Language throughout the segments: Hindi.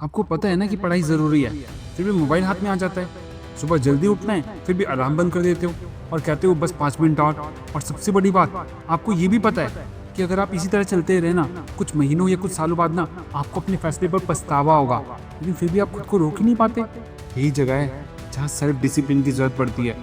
आपको पता है ना कि पढ़ाई ज़रूरी है, फिर भी मोबाइल हाथ में आ जाता है। सुबह जल्दी उठना है, फिर भी अलार्म बंद कर देते हो और कहते हो बस 5 मिनट और सबसे बड़ी बात, आपको ये भी पता है कि अगर आप इसी तरह चलते रहे ना, कुछ महीनों या कुछ सालों बाद ना आपको अपने फैसले पर पछतावा होगा, लेकिन फिर भी आप खुद को रोक ही नहीं पाते। यही जगह है जहाँ सेल्फ डिसिप्लिन की ज़रूरत पड़ती है,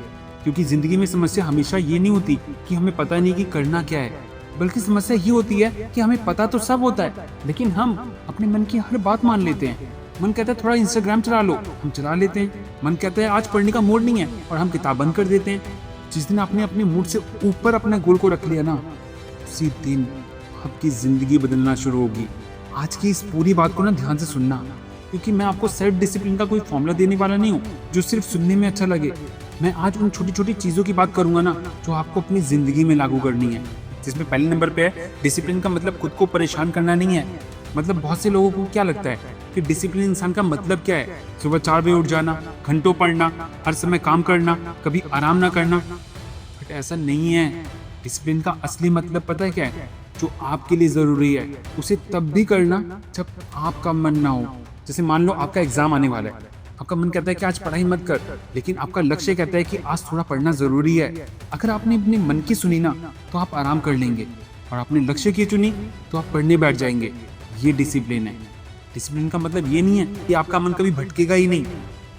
क्योंकि ज़िंदगी में समस्या हमेशा ये नहीं होती कि हमें पता नहीं कि करना क्या है, बल्कि समस्या ये होती है कि हमें पता तो सब होता है, लेकिन हम अपने मन की हर बात मान लेते हैं। मन कहता है थोड़ा इंस्टाग्राम चला लो, हम चला लेते हैं। मन कहता है आज पढ़ने का मूड नहीं है और हम किताब बंद कर देते हैं। जिस दिन आपने अपने मूड से ऊपर अपने गोल को रख लिया ना, उसी दिन आपकी जिंदगी बदलना शुरू होगी। आज की इस पूरी बात को ना ध्यान से सुनना, क्योंकि मैं आपको सेल्फ डिसिप्लिन का कोई फॉर्मूला देने वाला नहीं हूँ जो सिर्फ सुनने में अच्छा लगे। मैं आज उन छोटी छोटी चीज़ों की बात करूंगा ना जो आपको अपनी ज़िंदगी में लागू करनी है, जिसमें पहले नंबर पे है डिसिप्लिन का मतलब खुद को परेशान करना नहीं है। मतलब बहुत से लोगों को क्या लगता है कि डिसिप्लिन इंसान का मतलब क्या है, सुबह 4 बजे उठ जाना, घंटों पढ़ना, हर समय काम करना, कभी आराम ना करना। बट ऐसा नहीं है। डिसिप्लिन का असली मतलब पता है क्या है? जो आपके लिए ज़रूरी है उसे तब भी करना जब आपका मन ना हो। जैसे मान लो आपका एग्जाम आने वाला है, आपका मन कहता है कि आज पढ़ाई मत कर, लेकिन आपका लक्ष्य कहता है कि आज थोड़ा पढ़ना ज़रूरी है। अगर आपने अपने मन की सुनी ना तो आप आराम कर लेंगे, और आपने लक्ष्य की चुनी तो आप पढ़ने बैठ जाएंगे। ये डिसिप्लिन है। डिसिप्लिन का मतलब ये नहीं है कि आपका मन कभी भटकेगा ही नहीं।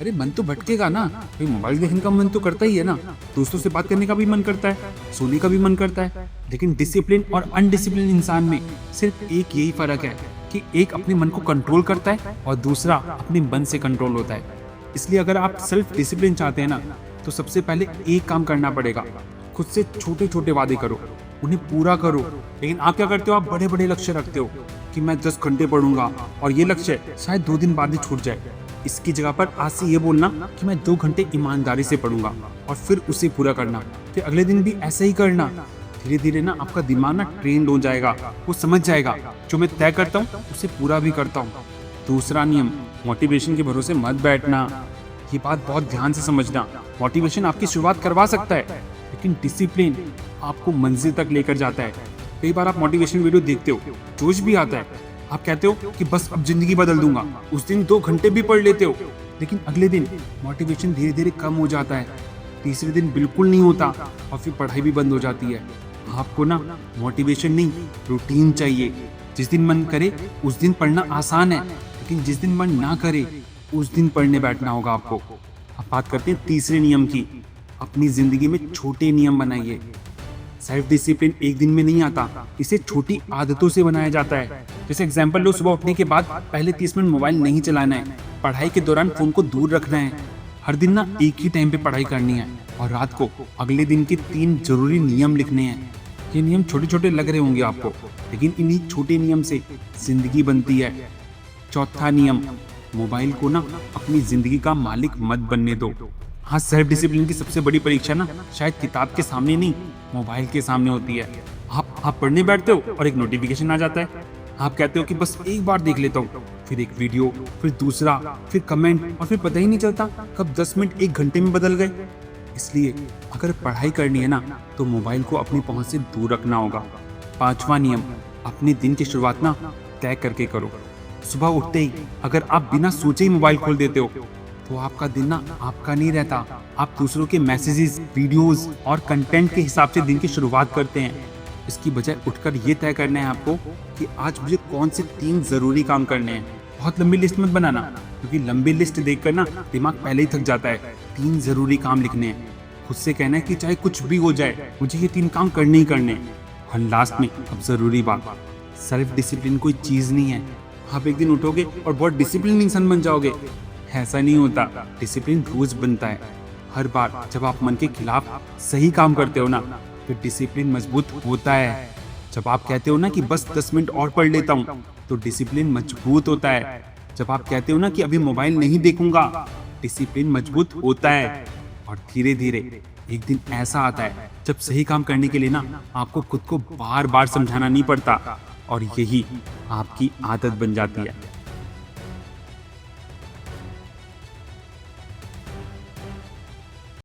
अरे मन तो भटकेगा ना, भाई मोबाइल देखने का मन तो करता ही है ना, दोस्तों से बात करने का भी मन करता है, सोने का भी मन करता है। लेकिन डिसिप्लिन और अनडिसिप्लिन इंसान में सिर्फ एक यही फर्क है कि एक अपने मन को कंट्रोल करता है और दूसरा अपने मन से कंट्रोल होता है। इसलिए अगर आप सेल्फ डिसिप्लिन चाहते हैं ना, तो सबसे पहले एक काम करना पड़ेगा। खुद से छोटे छोटे वादे करो, उन्हें पूरा करो। लेकिन आप क्या करते हो? आप बड़े बड़े लक्ष्य रखते हो कि मैं 10 घंटे पढ़ूंगा, और ये लक्ष्य शायद 2 दिन बाद ही छूट जाए। इसकी जगह पर आज से ये बोलना कि मैं 2 घंटे ईमानदारी से पढ़ूंगा, और फिर उसे पूरा करना, फिर अगले दिन भी ऐसे ही करना। धीरे धीरे ना आपका दिमाग ना ट्रेंड हो जाएगा, वो समझ जाएगा जो मैं तय करता हूँ उसे पूरा भी करता हूँ। दूसरा नियम, मोटिवेशन के भरोसे मत बैठना। ये बात बहुत ध्यान से समझना। मोटिवेशन आपकी शुरुआत करवा सकता है, लेकिन डिसिप्लिन आपको मंजिल तक लेकर जाता है। कई बार आप मोटिवेशन वीडियो देखते हो, जोश भी आता है, आप कहते हो कि बस अब जिंदगी बदल दूंगा, उस दिन 2 घंटे भी पढ़ लेते हो, लेकिन अगले दिन मोटिवेशन धीरे धीरे कम हो जाता है, तीसरे दिन बिल्कुल नहीं होता, और फिर पढ़ाई भी बंद हो जाती है। आपको ना मोटिवेशन नहीं, रूटीन चाहिए। जिस दिन मन करे उस दिन पढ़ना आसान है, लेकिन जिस दिन मन ना करे उस दिन पढ़ने बैठना होगा आपको। अब बात करते हैं तीसरे नियम की। अपनी जिंदगी में छोटे नियम बनाइए। सेल्फ डिसिप्लिन एक दिन में नहीं आता, इसे छोटी आदतों से बनाया जाता है। जैसे एग्जांपल लो, सुबह उठने के बाद पहले 30 मिनट मोबाइल नहीं चलाना है, पढ़ाई के दौरान फोन को दूर रखना है, हर दिन ना एक ही टाइम पे पढ़ाई करनी है, और रात को अगले दिन के 3 जरूरी नियम लिखने हैं। ये नियम छोटे छोटे लग रहे होंगे आपको, लेकिन इन्हीं छोटे नियम से जिंदगी बनती है। चौथा नियम, मोबाइल को ना अपनी जिंदगी का मालिक मत बनने दो। हाँ, सेल्फ डिसिप्लिन की सबसे बड़ी परीक्षा ना शायद किताब के सामने नहीं, मोबाइल के सामने होती है। आप पढ़ने बैठते हो और एक नोटिफिकेशन आ जाता है, आप कहते हो कि बस एक बार देख लेता हूँ, फिर एक वीडियो, फिर दूसरा, फिर कमेंट, और फिर पता ही नहीं चलता कब 10 मिनट 1 घंटे में बदल गए। इसलिए अगर पढ़ाई करनी है ना, तो मोबाइल को अपनी पहुंच से दूर रखना होगा। 5वां नियम, अपने दिन की शुरुआत ना तय करके करो। सुबह उठते ही अगर आप बिना सोचे ही मोबाइल खोल देते हो, तो आपका दिन ना आपका नहीं रहता। आप दूसरों के मैसेजेस, वीडियोस और कंटेंट के हिसाब से दिन की शुरुआत करते हैं। इसकी बजाय उठकर ये तय करना है आपको कि आज मुझे कौन से 3 जरूरी काम करने हैं। बहुत लंबी लिस्ट मत बनाना, क्योंकि लंबी लिस्ट देखकर ना दिमाग पहले ही थक जाता है। 3 जरूरी काम लिखने हैं। खुद से कहना है कि चाहे कुछ भी हो जाए, मुझे ये 3 काम करने ही करने हैं। और लास्ट में अब जरूरी बात, सेल्फ डिसिप्लिन कोई चीज नहीं है। आप एक दिन उठोगे और बहुत डिसिप्लिन इंसान बन जाओगे, ऐसा नहीं होता। डिसिप्लिन रोज बनता है। हर बार जब आप मन के खिलाफ सही काम करते हो ना, तो डिसिप्लिन मजबूत होता है। जब आप कहते हो ना कि बस 10 मिनट और पढ़ लेता हूँ, तो डिसिप्लिन मजबूत होता है। जब आप कहते हो ना कि अभी मोबाइल नहीं देखूंगा, डिसिप्लिन मजबूत होता है। और धीरे धीरे एक दिन ऐसा आता है जब सही काम करने के लिए ना आपको खुद को बार बार समझाना नहीं पड़ता, और यही आपकी आदत बन जाती है।